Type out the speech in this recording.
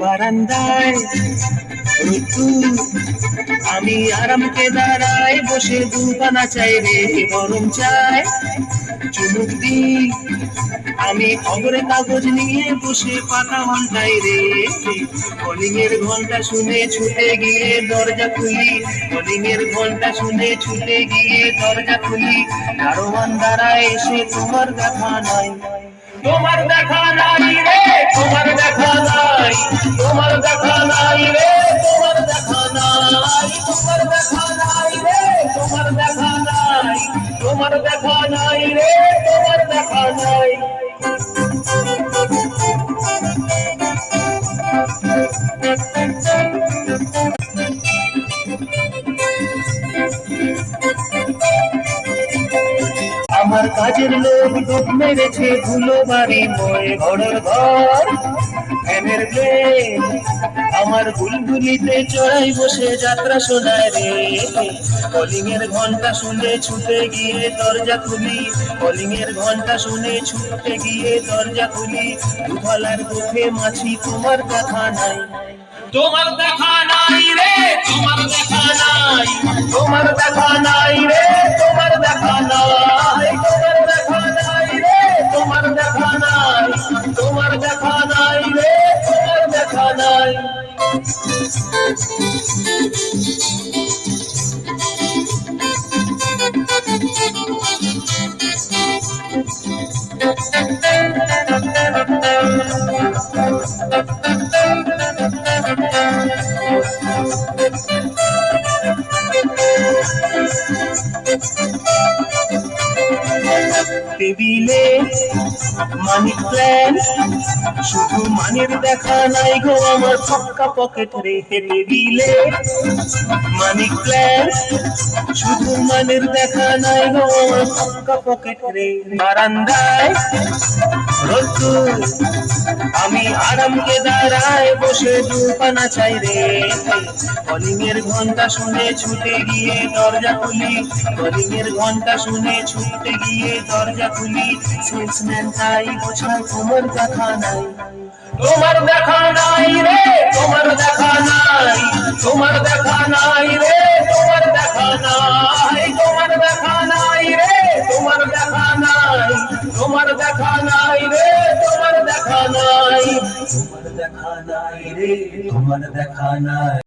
বারান্দায় রোদ্দুর, আমি আরামকে দাঁড়ায় বসে দুপানা চাই রে গরম চাই চুমুক দি। আমি খবরের কাগজ নিয়ে বসে পাতা ঘন্টায় রে কলিং এর ঘন্টা শুনে ছুটে গিয়ে দরজা খুলি, কলিং এর ঘন্টা শুনে ছুটে গিয়ে দরজা খুলি। দারোয়ান দাঁড়ায় এসে তোমার দেখা নাই, তোমার দেখা নাই রে, তোমার দেখা নাই, তোমার দেখা নাই রে, তোমার দেখা নাই, তোমার দেখা নাই রে, তোমার দেখা নাই, তোমার দেখা নাই রে, তোমার দেখা নাই। আমার কাজের লোক ডুব মেরেছে ধুলো বাড়ি ময় ঘরের ঘর ফ্যানের ব্লেড। আমার বুলবুলিতে চড়াই বসে যাত্রা শোনায় রে কলিং এর ঘন্টা শুনে ছুটে গিয়ে দরজা খুলি, কলিং এর ঘন্টা শুনে ছুটে গিয়ে দরজা খুলি। দুধলার বুকে মাছি তোমার দেখা নাই, তোমার দেখা নাই রে, তোমার দেখা নাই, তোমার দেখা নাই রে, তোমার দেখা নাই, তোমার দেখা নাই রে, তোমার দেখা নাই, তোমার দেখা নাই রে, তোমার দেখা নাই। টেবিলে মানি প্ল্যান, শুধু মানির দেখা নাই গো আমার ছক্কা পকেট রে। টেবিলে মানি প্ল্যান, শুধু মানির দেখা নাই গো আমার ছক্কা পকেট রে। বারান্দায় রোদ্দুর, আমি আরামকে দাঁড়ায় বসে দুপানা চাই রে কলিং এর ঘন্টা শুনে ছুটে গিয়ে দরজা খুলি, কলিং এর ঘন্টা শুনে ছুটে গিয়ে দরজা খুলি। সেলসম্যান তাই বোঝায় তোমার দেখা নাই, তোমার দেখা নাই রে, তোমার দেখা নাই, তোমার দেখা নাই রে, তোমার দেখা নাই, তোমার দেখা নাই রে, তোমার দেখা নাই, তোমার দেখা নাই রে, তোমার দেখা নাই, তোমার দেখা নাই রে, তোমার দেখা নাই।